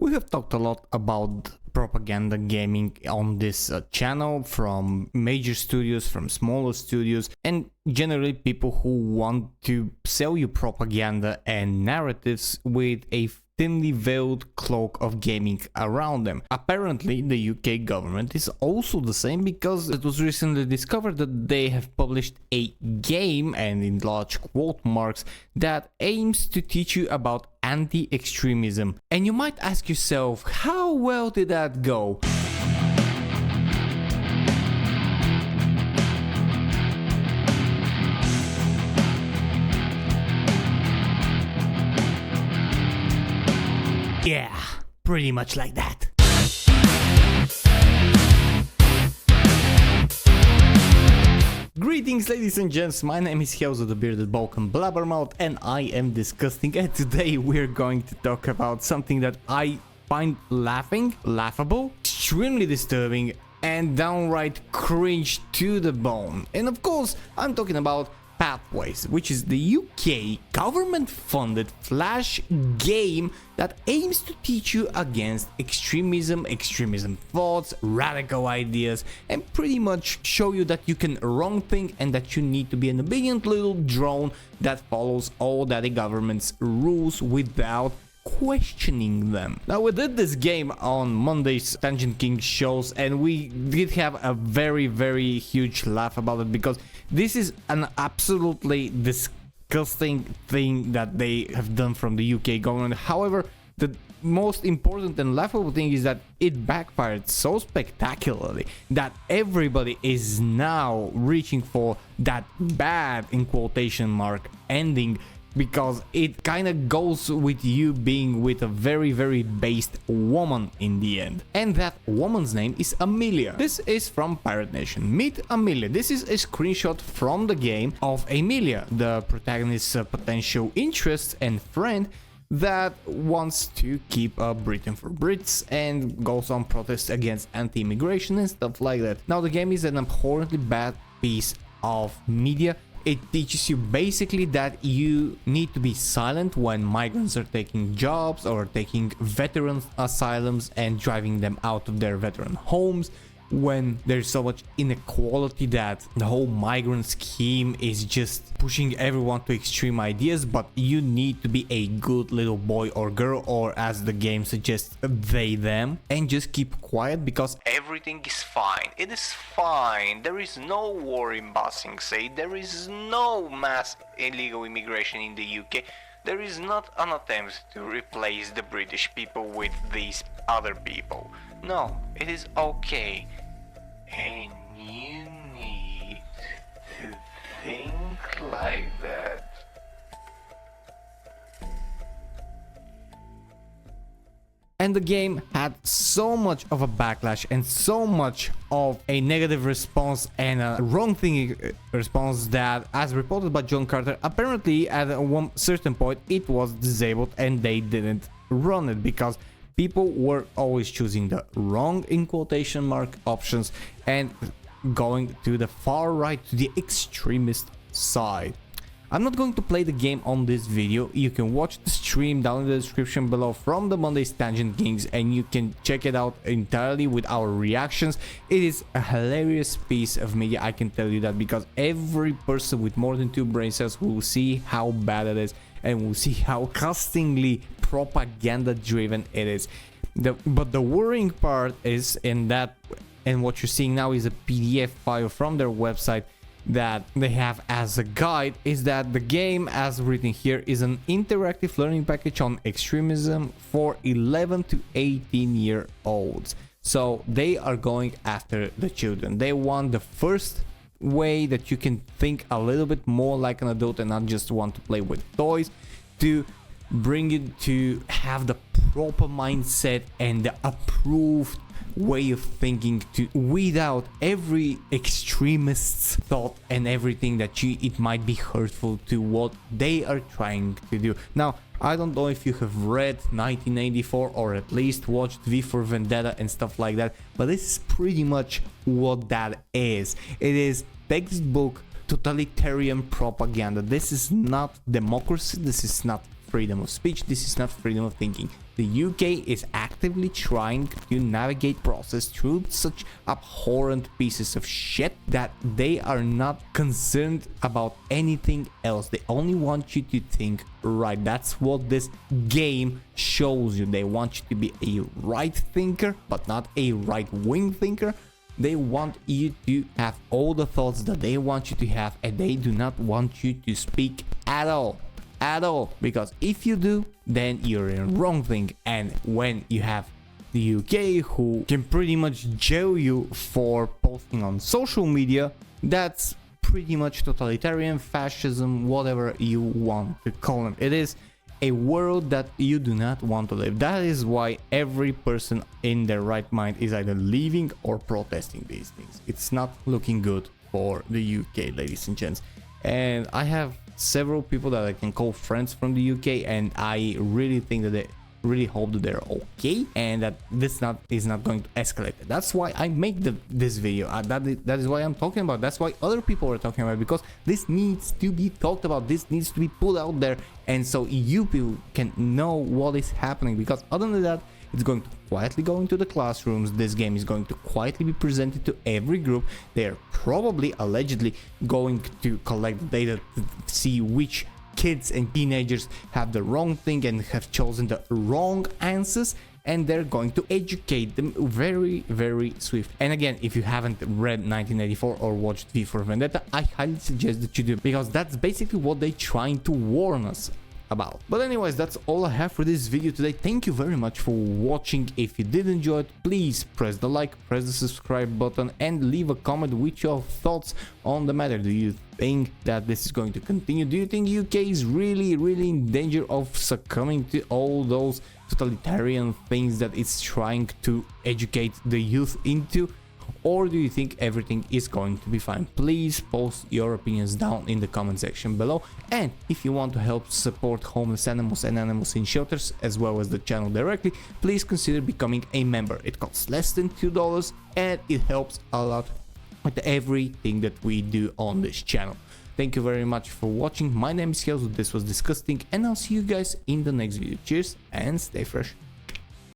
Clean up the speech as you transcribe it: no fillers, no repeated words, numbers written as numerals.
We have talked a lot about propaganda gaming on this channel, from major studios, from smaller studios, and generally people who want to sell you propaganda and narratives with a thinly veiled cloak of gaming around them. Apparently, the UK government is also the same, because it was recently discovered that they have published a game, and in large quote marks, that aims to teach you about anti-extremism. And you might ask yourself, how well did that go? Yeah, pretty much like that. Greetings, ladies and gents, my name is Hauzo the Bearded Balkan Blabbermouth, and I am discussing, and today we're going to talk about something that I find laughable, extremely disturbing, and downright cringe to the bone. And of course, I'm talking about Pathways, which is the UK government-funded flash game that aims to teach you against extremism thoughts, radical ideas, and pretty much show you that you can wrong thing and that you need to be an obedient little drone that follows all that the government's rules without questioning them. Now, we did this game on Monday's Tangent King shows, and we did have a very huge laugh about it, because this is an absolutely disgusting thing that they have done from the UK government. However, the most important and laughable thing is that it backfired so spectacularly that everybody is now reaching for that bad, in quotation mark, ending, because it kind of goes with you being with a very based woman in the end. And that woman's name is Amelia. This is from Pirate Nation. Meet Amelia. This is a screenshot from the game of Amelia, the protagonist's potential interest and friend that wants to keep Britain for Brits and goes on protests against anti-immigration and stuff like that. Now, the game is an abhorrently bad piece of media. It teaches you basically that you need to be silent when migrants are taking jobs or taking veteran asylums and driving them out of their veteran homes, when there's so much inequality that the whole migrant scheme is just pushing everyone to extreme ideas. But you need to be a good little boy or girl, or as the game suggests, they them, and just keep quiet, because everything is fine. It is fine. There is no war in Basing Say. There is no mass illegal immigration in the UK. There is not an attempt to replace the British people with these other people. No, it is okay. And you need to think like that. And the game had so much of a backlash and so much of a negative response and a wrong thing response that, as reported by John Carter, apparently at one certain point it was disabled and they didn't run it because people were always choosing the wrong, in quotation mark, options and going to the far right, to the extremist side. I'm not going to play the game on this video. You can watch the stream down in the description below from the Monday's Tangent Kings, and you can check it out entirely with our reactions. It is a hilarious piece of media, I can tell you that, because every person with more than 2 brain cells will see how bad it is and will see how disgustingly propaganda driven it is. But the worrying part is in that, and what you're seeing now is a PDF file from their website that they have as a guide, is that the game, as written here, is an interactive learning package on extremism for 11 to 18-year-olds. So they are going after the children. They want the first way that you can think a little bit more like an adult and not just want to play with toys, to bring it to have the proper mindset and the approved way of thinking, to weed out every extremist's thought and everything that it might be hurtful to what they are trying to do. Now, I don't know if you have read 1984 or at least watched V for Vendetta and stuff like that, but this is pretty much what that is. It is textbook totalitarian propaganda. This is not democracy, this is not freedom of speech, this is not freedom of thinking. the UK is actively trying to navigate process through such abhorrent pieces of shit that they are not concerned about anything else. They only want you to think right. That's what this game shows you. They want you to be a right thinker, but not a right-wing thinker. They want you to have all the thoughts that they want you to have, and they do not want you to speak at all. Because if you do, then you're in the wrong thing. And when you have the UK who can pretty much jail you for posting on social media, that's pretty much totalitarian, fascism, whatever you want to call them. It is a world that you do not want to live. That is why every person in their right mind is either leaving or protesting these things. It's not looking good for the UK, ladies and gents. And I have several people that I can call friends from the UK, and I really think that they really hope that they're okay and that this is not going to escalate. That's why I make this video. That is why I'm talking about. That's why other people are talking about, because this needs to be talked about. This needs to be put out there, and so you people can know what is happening. Because other than that, it's going to quietly go into the classrooms. This game is going to quietly be presented to every group. They are probably, allegedly, going to collect data to see which kids and teenagers have the wrong thing and have chosen the wrong answers, and they're going to educate them very, very swift. And again, if you haven't read 1984 or watched V for Vendetta, I highly suggest that you do, because that's basically what they're trying to warn us about. But anyways, that's all I have for this video today. Thank you very much for watching. If you did enjoy it, please press the like, press the subscribe button, and leave a comment with your thoughts on the matter. Do you think that this is going to continue? Do you think UK is really in danger of succumbing to all those totalitarian things that it's trying to educate the youth into? Or do you think everything is going to be fine? Please post your opinions down in the comment section below. And if you want to help support homeless animals and animals in shelters, as well as the channel directly, please consider becoming a member. It costs less than $2 and it helps a lot with everything that we do on this channel. Thank you very much for watching. My name is Helzo, this was DiscussThing, and I'll see you guys in the next video. Cheers and stay fresh.